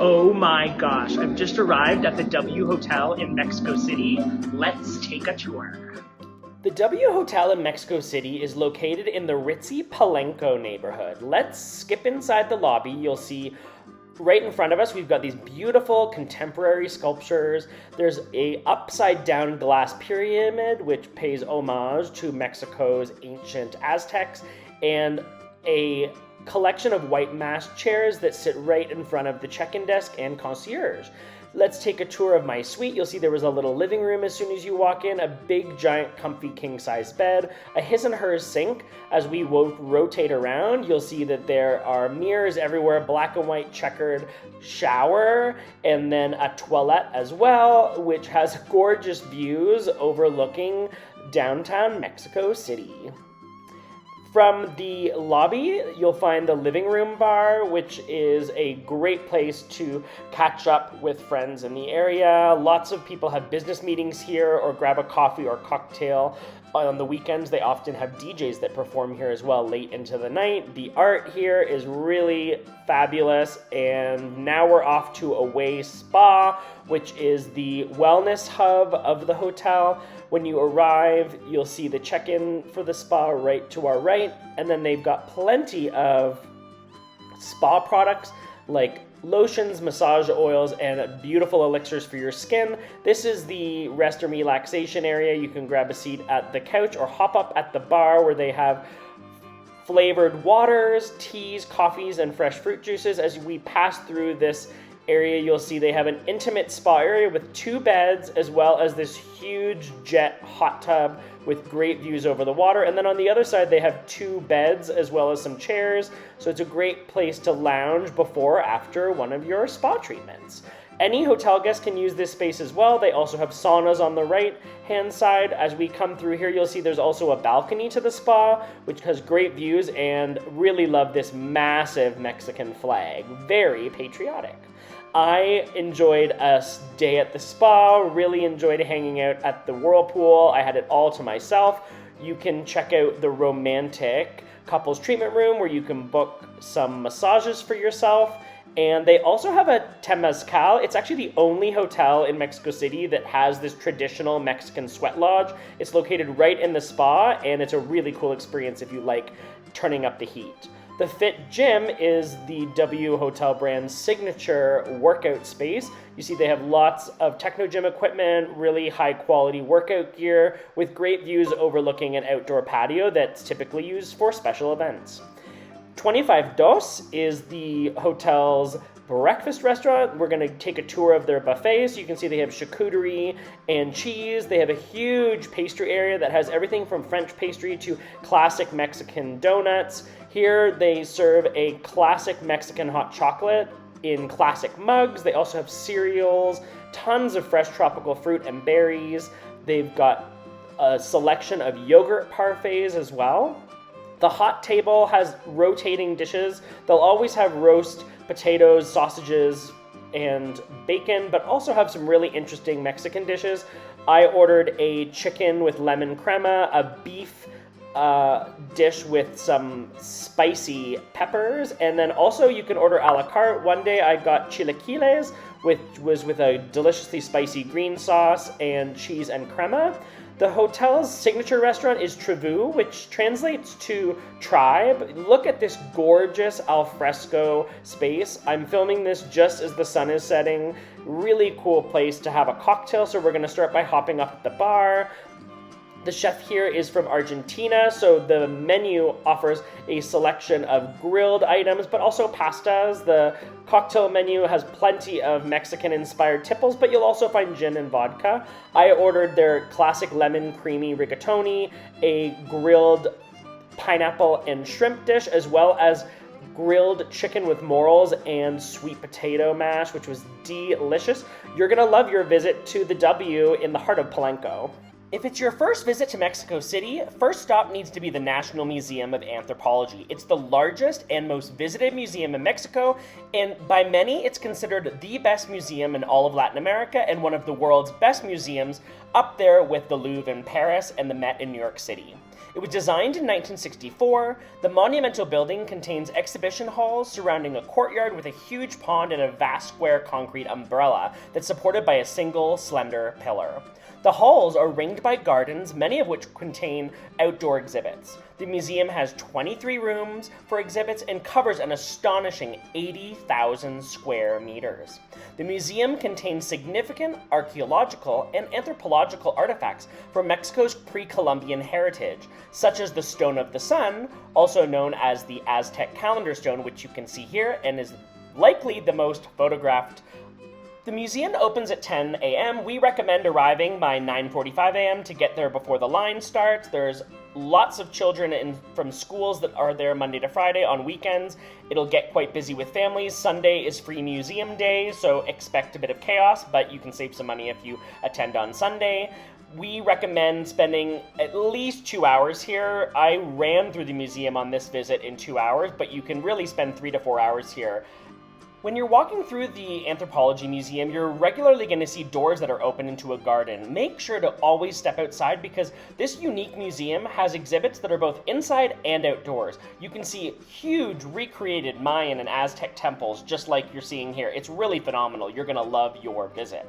Oh my gosh, I've just arrived at the W Hotel in Mexico City. Let's take a tour. The W Hotel in Mexico City is located in the ritzy Polanco neighborhood. Let's skip inside the lobby. You'll see right in front of us, we've got these beautiful contemporary sculptures. There's a upside down glass pyramid, which pays homage to Mexico's ancient Aztecs, and a collection of white mast chairs that sit right in front of the check-in desk and concierge. Let's take a tour of my suite. You'll see there was a little living room as soon as you walk in, a big, giant, comfy king-size bed, a his and hers sink. As we rotate around, you'll see that there are mirrors everywhere, black and white checkered shower, and then a toilet as well, which has gorgeous views overlooking downtown Mexico City. From the lobby, you'll find the living room bar, which is a great place to catch up with friends in the area. Lots of people have business meetings here or grab a coffee or cocktail. On the weekends, they often have DJs that perform here as well late into the night. The art here is really fabulous, and now we're off to Away Spa, which is the wellness hub of the hotel. When you arrive, you'll see the check-in for the spa right to our right, and then they've got plenty of spa products like lotions, massage oils, and beautiful elixirs for your skin. This is the rest and relaxation area. You can grab a seat at the couch or hop up at the bar where they have flavored waters, teas, coffees, and fresh fruit juices. As we pass through this area, you'll see they have an intimate spa area with 2 beds, as well as this huge jet hot tub with great views over the water. And then on the other side, they have 2 beds as well as some chairs. So it's a great place to lounge before or after one of your spa treatments. Any hotel guest can use this space as well. They also have saunas on the right-hand side. As we come through here, you'll see there's also a balcony to the spa, which has great views, and really love this massive Mexican flag. Very patriotic. I enjoyed a day at the spa, really enjoyed hanging out at the whirlpool. I had it all to myself. You can check out the romantic couples treatment room where you can book some massages for yourself. And they also have a temazcal. It's actually the only hotel in Mexico City that has this traditional Mexican sweat lodge. It's located right in the spa, and it's a really cool experience if you like turning up the heat. The Fit Gym is the W Hotel brand's signature workout space. You see they have lots of techno gym equipment, really high quality workout gear with great views overlooking an outdoor patio that's typically used for special events. 25 Dos is the hotel's breakfast restaurant. We're going to take a tour of their buffets. You can see they have charcuterie and cheese. They have a huge pastry area that has everything from French pastry to classic Mexican donuts. Here they serve a classic Mexican hot chocolate in classic mugs. They also have cereals, tons of fresh tropical fruit and berries. They've got a selection of yogurt parfaits as well. The hot table has rotating dishes. They'll always have roast potatoes, sausages, and bacon, but also have some really interesting Mexican dishes. I ordered a chicken with lemon crema, a beef dish with some spicy peppers, and then also you can order a la carte. One day I got chilaquiles, which was with a deliciously spicy green sauce and cheese and crema. The hotel's signature restaurant is Trevu, which translates to tribe. Look at this gorgeous alfresco space. I'm filming this just as the sun is setting. Really cool place to have a cocktail, so we're going to start by hopping up at the bar. The chef here is from Argentina, so the menu offers a selection of grilled items, but also pastas. The cocktail menu has plenty of Mexican-inspired tipples, but you'll also find gin and vodka. I ordered their classic lemon creamy rigatoni, a grilled pineapple and shrimp dish, as well as grilled chicken with morels and sweet potato mash, which was delicious. You're gonna love your visit to the W in the heart of Polanco. If it's your first visit to Mexico City, first stop needs to be the National Museum of Anthropology. It's the largest and most visited museum in Mexico, And by many, it's considered the best museum in all of Latin America and one of the world's best museums, up there with the Louvre in Paris and the Met in New York City. It was designed in 1964. The monumental building contains exhibition halls surrounding a courtyard with a huge pond and a vast square concrete umbrella that's supported by a single slender pillar. The halls are ringed by gardens, many of which contain outdoor exhibits. The museum has 23 rooms for exhibits and covers an astonishing 80,000 square meters. The museum contains significant archaeological and anthropological artifacts from Mexico's pre-Columbian heritage, such as the Stone of the Sun, also known as the Aztec calendar stone, which you can see here and is likely the most photographed. The museum opens at 10 a.m. We recommend arriving by 9:45 a.m. to get there before the line starts. There's lots of children from schools that are there Monday to Friday. On weekends, it'll get quite busy with families. Sunday is free museum day, so expect a bit of chaos, but you can save some money if you attend on Sunday. We recommend spending at least 2 hours here. I ran through the museum on this visit in 2 hours, but you can really spend 3 to 4 hours here. When you're walking through the Anthropology Museum, you're regularly going to see doors that are open into a garden. Make sure to always step outside because this unique museum has exhibits that are both inside and outdoors. You can see huge recreated Mayan and Aztec temples just like you're seeing here. It's really phenomenal. You're going to love your visit.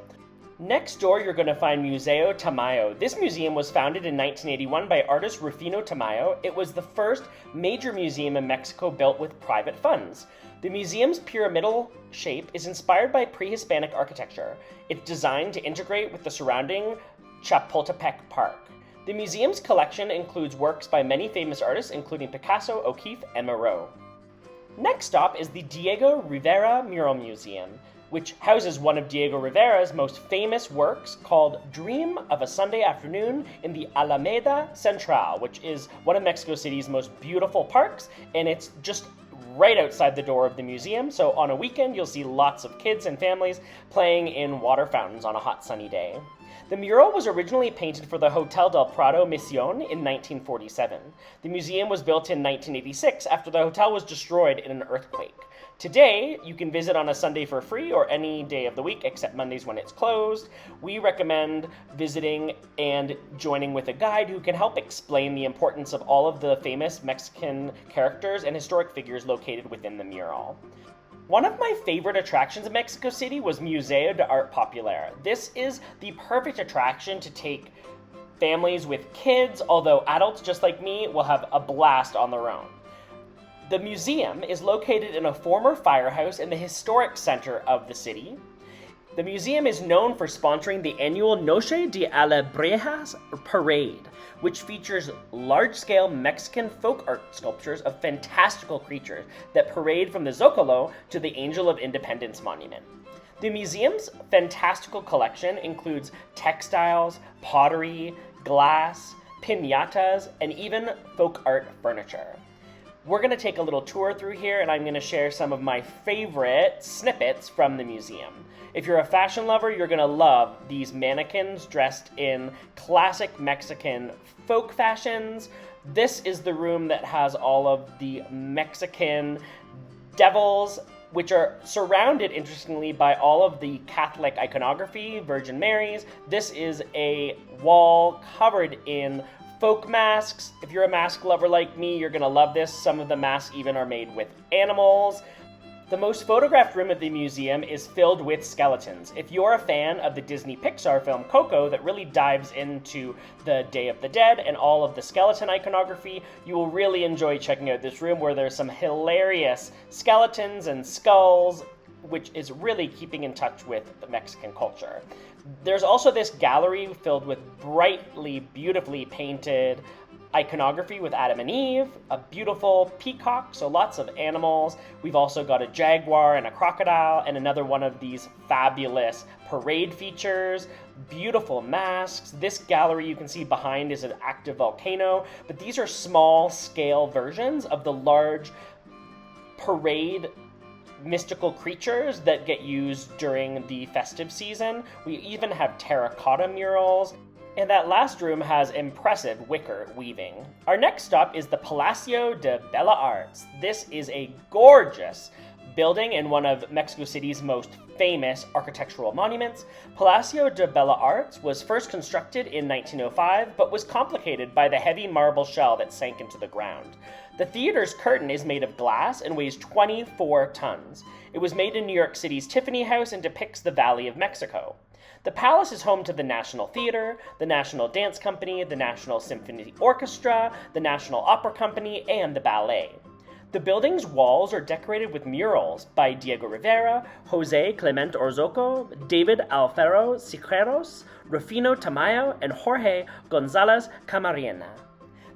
Next door, you're going to find Museo Tamayo. This museum was founded in 1981 by artist Rufino Tamayo. It was the first major museum in Mexico built with private funds. The museum's pyramidal shape is inspired by pre-Hispanic architecture. It's designed to integrate with the surrounding Chapultepec Park. The museum's collection includes works by many famous artists, including Picasso, O'Keeffe, and Moreau. Next stop is the Diego Rivera Mural Museum, which houses one of Diego Rivera's most famous works called Dream of a Sunday Afternoon in the Alameda Central, which is one of Mexico City's most beautiful parks, and it's just right outside the door of the museum, so on a weekend you'll see lots of kids and families playing in water fountains on a hot sunny day. The mural was originally painted for the Hotel del Prado Misión in 1947. The museum was built in 1986 after the hotel was destroyed in an earthquake. Today, you can visit on a Sunday for free or any day of the week except Mondays when it's closed. We recommend visiting and joining with a guide who can help explain the importance of all of the famous Mexican characters and historic figures located within the mural. One of my favorite attractions in Mexico City was Museo de Arte Popular. This is the perfect attraction to take families with kids, although adults just like me will have a blast on their own. The museum is located in a former firehouse in the historic center of the city. The museum is known for sponsoring the annual Noche de Alebrijes parade, which features large-scale Mexican folk art sculptures of fantastical creatures that parade from the Zócalo to the Angel of Independence monument. The museum's fantastical collection includes textiles, pottery, glass, piñatas, and even folk art furniture. We're going to take a little tour through here, and I'm going to share some of my favorite snippets from the museum. If you're a fashion lover, you're going to love these mannequins dressed in classic Mexican folk fashions. This is the room that has all of the Mexican devils, which are surrounded, interestingly, by all of the Catholic iconography, Virgin Marys. This is a wall covered in folk masks. If you're a mask lover like me, you're gonna love this. Some of the masks even are made with animals. The most photographed room at the museum is filled with skeletons. If you're a fan of the Disney Pixar film Coco that really dives into the Day of the Dead and all of the skeleton iconography, you will really enjoy checking out this room where there's some hilarious skeletons and skulls, which is really keeping in touch with the Mexican culture. There's also this gallery filled with brightly, beautifully painted iconography with Adam and Eve, a beautiful peacock, so lots of animals. We've also got a jaguar and a crocodile, and another one of these fabulous parade features, beautiful masks. This gallery you can see behind is an active volcano, but these are small-scale versions of the large parade mystical creatures that get used during the festive season. We even have terracotta murals, and that last room has impressive wicker weaving. Our next stop is the Palacio de Bellas Artes. This is a gorgeous building and one of Mexico City's most famous architectural monuments, Palacio de Bellas Artes was first constructed in 1905, but was complicated by the heavy marble shell that sank into the ground. The theater's curtain is made of glass and weighs 24 tons. It was made in New York City's Tiffany House and depicts the Valley of Mexico. The palace is home to the National Theater, the National Dance Company, the National Symphony Orchestra, the National Opera Company, and the ballet. The building's walls are decorated with murals by Diego Rivera, Jose Clemente Orozco, David Alfaro Siqueiros, Rufino Tamayo, and Jorge Gonzalez Camarena.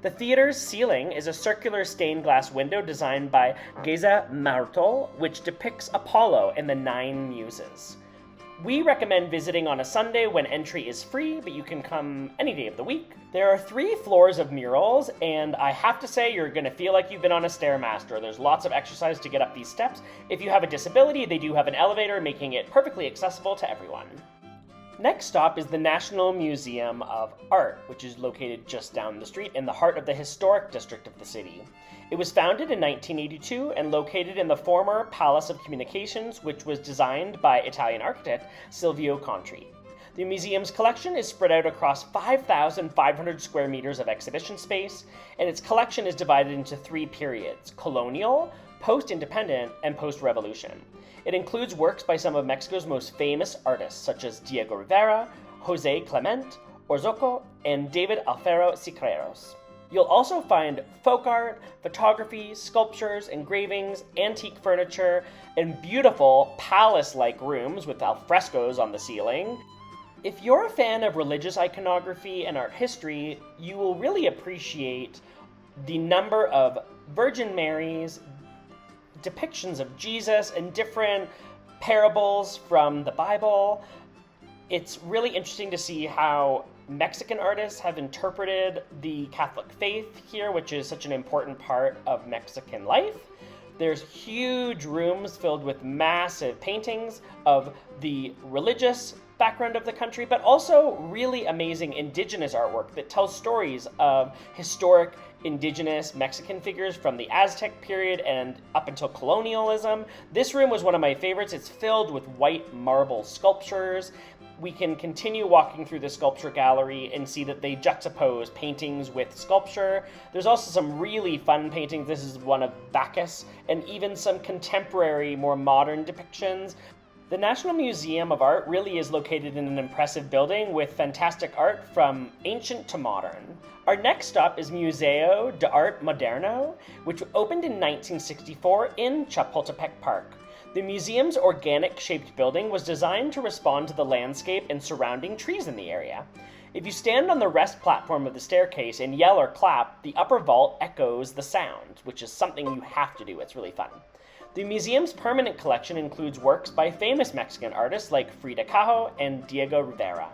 The theater's ceiling is a circular stained glass window designed by Geza Martol, which depicts Apollo and the 9 Muses. We recommend visiting on a Sunday when entry is free, but you can come any day of the week. There are 3 floors of murals, and I have to say you're going to feel like you've been on a Stairmaster. There's lots of exercise to get up these steps. If you have a disability, they do have an elevator, making it perfectly accessible to everyone. Next stop is the National Museum of Art, which is located just down the street in the heart of the historic district of the city. It was founded in 1982 and located in the former Palace of Communications, which was designed by Italian architect Silvio Contri. The museum's collection is spread out across 5,500 square meters of exhibition space, and its collection is divided into 3 periods: colonial, post-independent, and post-revolution. It includes works by some of Mexico's most famous artists, such as Diego Rivera, Jose Clemente Orozco, and David Alfaro Siqueiros. You'll also find folk art, photography, sculptures, engravings, antique furniture, and beautiful palace-like rooms with alfrescoes on the ceiling. If you're a fan of religious iconography and art history, you will really appreciate the number of Virgin Marys, depictions of Jesus, and different parables from the Bible. It's really interesting to see how Mexican artists have interpreted the Catholic faith here, which is such an important part of Mexican life. There's huge rooms filled with massive paintings of the religious background of the country, but also really amazing indigenous artwork that tells stories of historic indigenous Mexican figures from the Aztec period and up until colonialism. This room was one of my favorites. It's filled with white marble sculptures. We can continue walking through the sculpture gallery and see that they juxtapose paintings with sculpture. There's also some really fun paintings. This is one of Bacchus, and even some contemporary, more modern depictions. The National Museum of Art really is located in an impressive building with fantastic art from ancient to modern. Our next stop is Museo de Arte Moderno, which opened in 1964 in Chapultepec Park. The museum's organic-shaped building was designed to respond to the landscape and surrounding trees in the area. If you stand on the rest platform of the staircase and yell or clap, the upper vault echoes the sound, which is something you have to do. It's really fun. The museum's permanent collection includes works by famous Mexican artists like Frida Kahlo and Diego Rivera.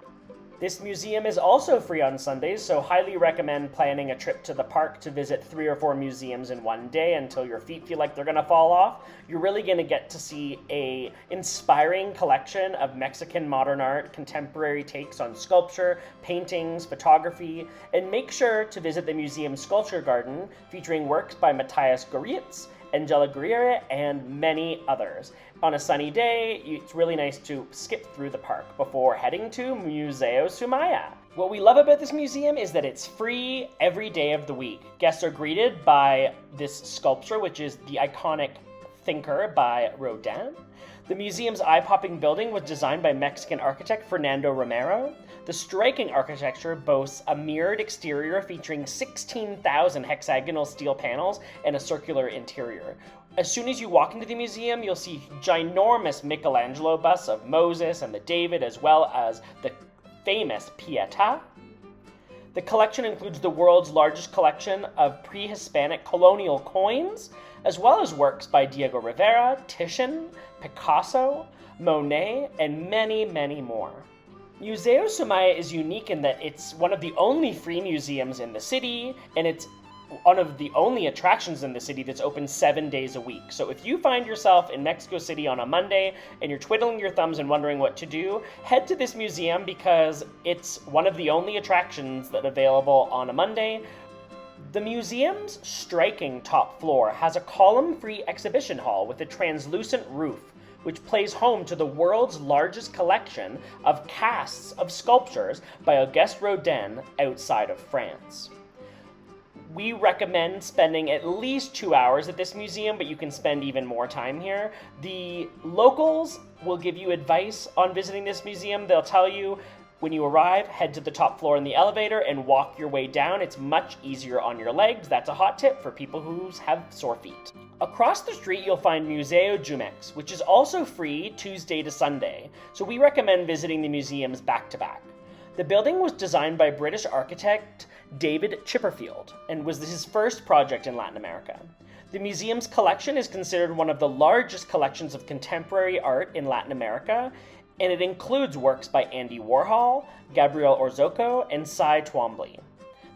This museum is also free on Sundays, so highly recommend planning a trip to the park to visit 3 or 4 museums in one day until your feet feel like they're gonna fall off. You're really gonna get to see an inspiring collection of Mexican modern art, contemporary takes on sculpture, paintings, photography, and make sure to visit the museum's sculpture garden featuring works by Matthias Goeritz, Angela Guerriere, and many others. On a sunny day, it's really nice to skip through the park before heading to Museo Soumaya. What we love about this museum is that it's free every day of the week. Guests are greeted by this sculpture, which is the iconic Thinker by Rodin. The museum's eye-popping building was designed by Mexican architect Fernando Romero. The striking architecture boasts a mirrored exterior featuring 16,000 hexagonal steel panels and a circular interior. As soon as you walk into the museum, you'll see ginormous Michelangelo busts of Moses and the David, as well as the famous Pietà. The collection includes the world's largest collection of pre-Hispanic colonial coins, as well as works by Diego Rivera, Titian, Picasso, Monet, and many, many more. Museo Soumaya is unique in that it's one of the only free museums in the city, and it's one of the only attractions in the city that's open 7 days a week. So if you find yourself in Mexico City on a Monday and you're twiddling your thumbs and wondering what to do, head to this museum because it's one of the only attractions that are available on a Monday. The museum's striking top floor has a column-free exhibition hall with a translucent roof, which plays home to the world's largest collection of casts of sculptures by Auguste Rodin outside of France. We recommend spending at least 2 hours at this museum, but you can spend even more time here. The locals will give you advice on visiting this museum. They'll tell you, when you arrive, head to the top floor in the elevator and walk your way down. It's much easier on your legs. That's a hot tip for people who have sore feet. Across the street, you'll find Museo Jumex, which is also free Tuesday to Sunday. So we recommend visiting the museums back to back. The building was designed by British architect David Chipperfield and was his first project in Latin America. The museum's collection is considered one of the largest collections of contemporary art in Latin America, and it includes works by Andy Warhol, Gabriel Orzocco, and Cy Twombly.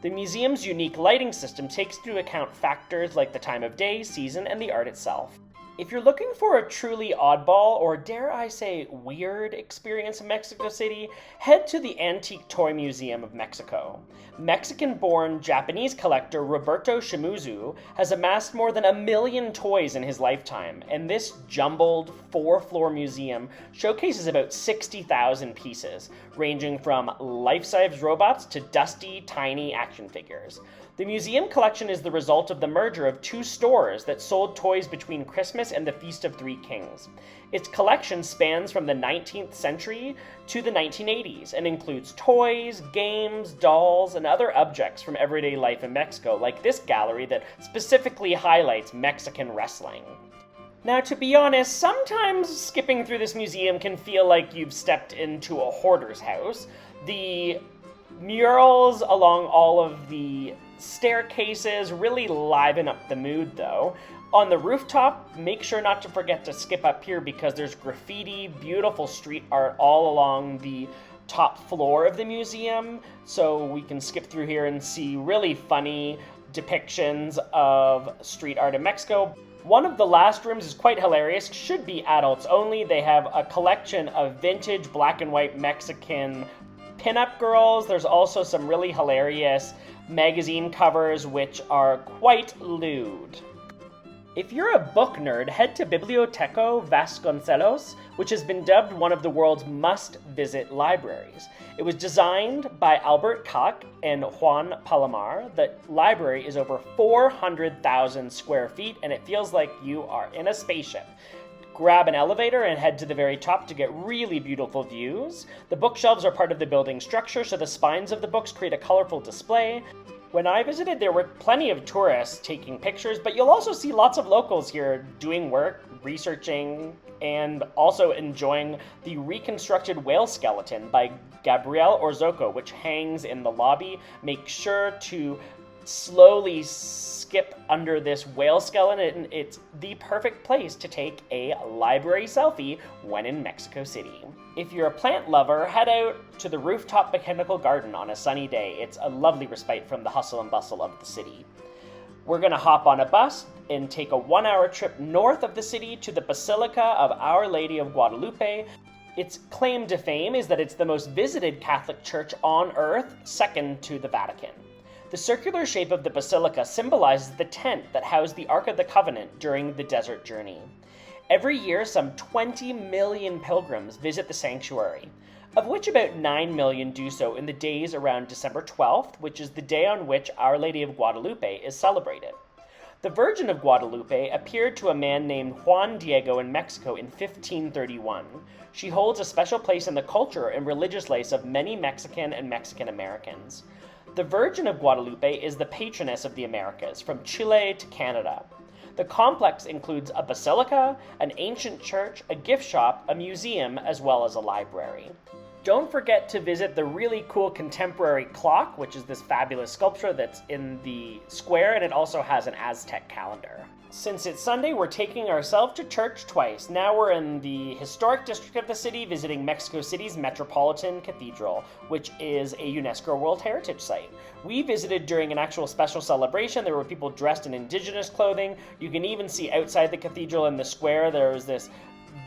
The museum's unique lighting system takes into account factors like the time of day, season, and the art itself. If you're looking for a truly oddball, or dare I say weird experience in Mexico City, head to the Antique Toy Museum of Mexico. Mexican-born Japanese collector Roberto Shimizu has amassed more than 1 million toys in his lifetime, and this jumbled 4-floor museum showcases about 60,000 pieces, ranging from life-size robots to dusty, tiny action figures. The museum collection is the result of the merger of 2 stores that sold toys between Christmas and the Feast of Three Kings. Its collection spans from the 19th century to the 1980s and includes toys, games, dolls, and other objects from everyday life in Mexico, like this gallery that specifically highlights Mexican wrestling. Now, to be honest, sometimes skipping through this museum can feel like you've stepped into a hoarder's house. The murals along all of the staircases really liven up the mood, though. On the rooftop, make sure not to forget to skip up here because there's graffiti, beautiful street art all along the top floor of the museum, so we can skip through here and see really funny depictions of street art in Mexico. One of the last rooms is quite hilarious, should be adults only. They have a collection of vintage black and white Mexican pinup girls. There's also some really hilarious magazine covers which are quite lewd. If you're a book nerd, head to Biblioteca Vasconcelos, which has been dubbed one of the world's must-visit libraries. It was designed by Albert Koch and Juan Palomar. The library is over 400,000 square feet, and it feels like you are in a spaceship. Grab an elevator and head to the very top to get really beautiful views. The bookshelves are part of the building structure, so the spines of the books create a colorful display. When I visited, there were plenty of tourists taking pictures, but you'll also see lots of locals here doing work, researching, and also enjoying the reconstructed whale skeleton by Gabriel Orzocco, which hangs in the lobby. Make sure to slowly skip under this whale skeleton. It's the perfect place to take a library selfie when in Mexico City. If you're a plant lover, head out to the rooftop Botanical Garden on a sunny day. It's a lovely respite from the hustle and bustle of the city. We're going to hop on a bus and take a 1-hour trip north of the city to the Basilica of Our Lady of Guadalupe. Its claim to fame is that it's the most visited Catholic church on earth, second to the Vatican. The circular shape of the basilica symbolizes the tent that housed the Ark of the Covenant during the desert journey. Every year, some 20 million pilgrims visit the sanctuary, of which about 9 million do so in the days around December 12th, which is the day on which Our Lady of Guadalupe is celebrated. The Virgin of Guadalupe appeared to a man named Juan Diego in Mexico in 1531. She holds a special place in the culture and religious life of many Mexican and Mexican Americans. The Virgin of Guadalupe is the patroness of the Americas, from Chile to Canada. The complex includes a basilica, an ancient church, a gift shop, a museum, as well as a library. Don't forget to visit the really cool contemporary clock, which is this fabulous sculpture that's in the square, and it also has an Aztec calendar. Since it's Sunday, we're taking ourselves to church twice. Now we're in the historic district of the city, visiting Mexico City's Metropolitan Cathedral, which is a UNESCO World Heritage Site. We visited during an actual special celebration. There were people dressed in indigenous clothing. You can even see outside the cathedral in the square, there was this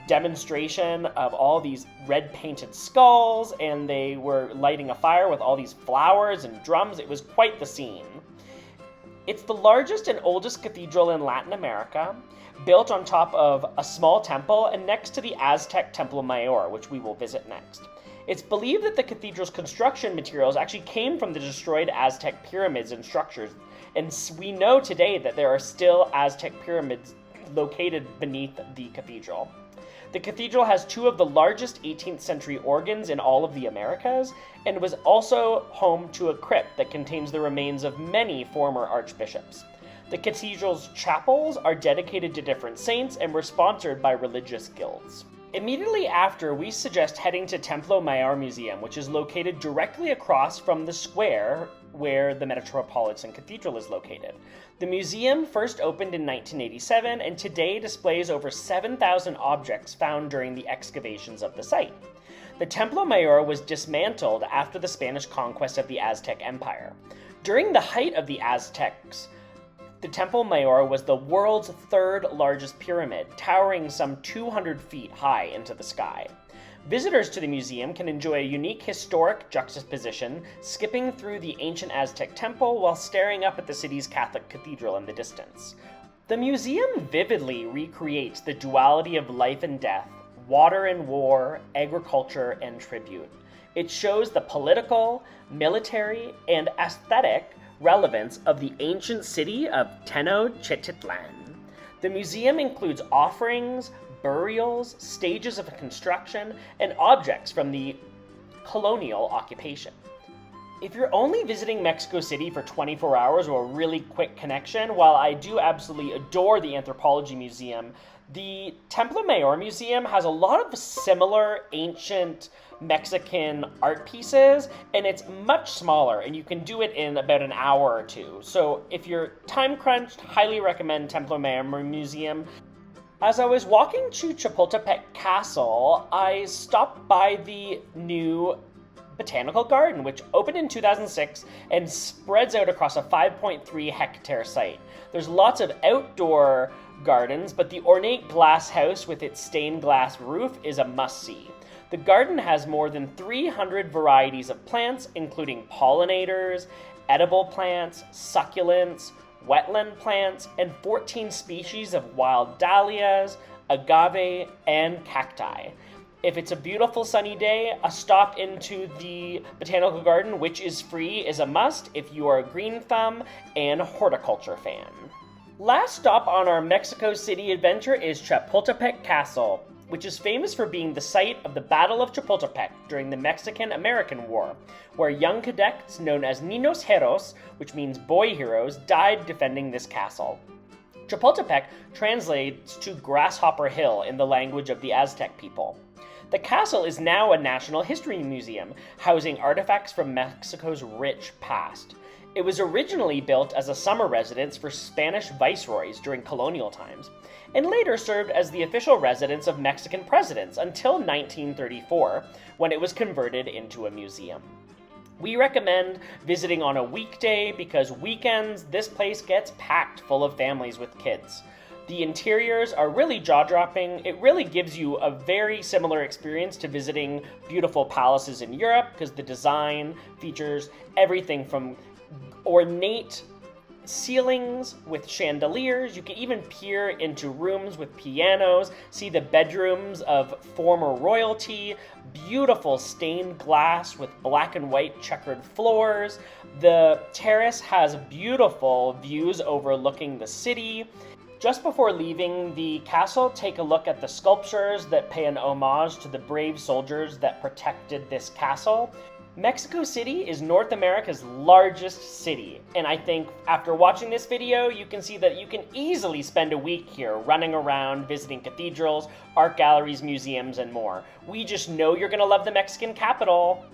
demonstration of all these red painted skulls, and they were lighting a fire with all these flowers and drums. It was quite the scene. It's the largest and oldest cathedral in Latin America, built on top of a small temple and next to the Aztec Templo Mayor, which we will visit next. It's believed that the cathedral's construction materials actually came from the destroyed Aztec pyramids and structures, and we know today that there are still Aztec pyramids located beneath the cathedral. The cathedral has two of the largest 18th century organs in all of the Americas, and was also home to a crypt that contains the remains of many former archbishops. The cathedral's chapels are dedicated to different saints and were sponsored by religious guilds. Immediately after, we suggest heading to Templo Mayor Museum, which is located directly across from the square where the Metropolitan Cathedral is located. The museum first opened in 1987 and today displays over 7,000 objects found during the excavations of the site. The Templo Mayor was dismantled after the Spanish conquest of the Aztec Empire. During the height of the Aztecs, the Templo Mayor was the world's third largest pyramid, towering some 200 feet high into the sky. Visitors to the museum can enjoy a unique historic juxtaposition, skipping through the ancient Aztec temple while staring up at the city's Catholic cathedral in the distance. The museum vividly recreates the duality of life and death, water and war, agriculture and tribute. It shows the political, military, and aesthetic relevance of the ancient city of Tenochtitlan. The museum includes offerings, burials, stages of construction, and objects from the colonial occupation. If you're only visiting Mexico City for 24 hours or a really quick connection, while I do absolutely adore the Anthropology Museum, the Templo Mayor Museum has a lot of similar ancient Mexican art pieces, and it's much smaller, and you can do it in about an hour or two. So if you're time crunched, highly recommend Templo Mayor Museum. As I was walking to Chapultepec Castle, I stopped by the new Botanical Garden, which opened in 2006 and spreads out across a 5.3 hectare site. There's lots of outdoor gardens, but the ornate glass house with its stained glass roof is a must-see. The garden has more than 300 varieties of plants, including pollinators, edible plants, succulents, wetland plants, and 14 species of wild dahlias, agave, and cacti. If it's a beautiful sunny day, a stop into the Botanical Garden, which is free, is a must if you are a green thumb and horticulture fan. Last stop on our Mexico City adventure is Chapultepec Castle, which is famous for being the site of the Battle of Chapultepec during the Mexican-American War, where young cadets known as Niños Heros, which means boy heroes, died defending this castle. Chapultepec translates to Grasshopper Hill in the language of the Aztec people. The castle is now a National History Museum, housing artifacts from Mexico's rich past. It was originally built as a summer residence for Spanish viceroys during colonial times, and later served as the official residence of Mexican presidents until 1934, when it was converted into a museum. We recommend visiting on a weekday because weekends this place gets packed full of families with kids. The interiors are really jaw-dropping. It really gives you a very similar experience to visiting beautiful palaces in Europe because the design features everything from ornate ceilings with chandeliers. You can even peer into rooms with pianos, see the bedrooms of former royalty, beautiful stained glass with black and white checkered floors. The terrace has beautiful views overlooking the city. Just before leaving the castle, take a look at the sculptures that pay an homage to the brave soldiers that protected this castle. Mexico City is North America's largest city, and I think after watching this video, you can see that you can easily spend a week here running around, visiting cathedrals, art galleries, museums, and more. We just know you're gonna love the Mexican capital.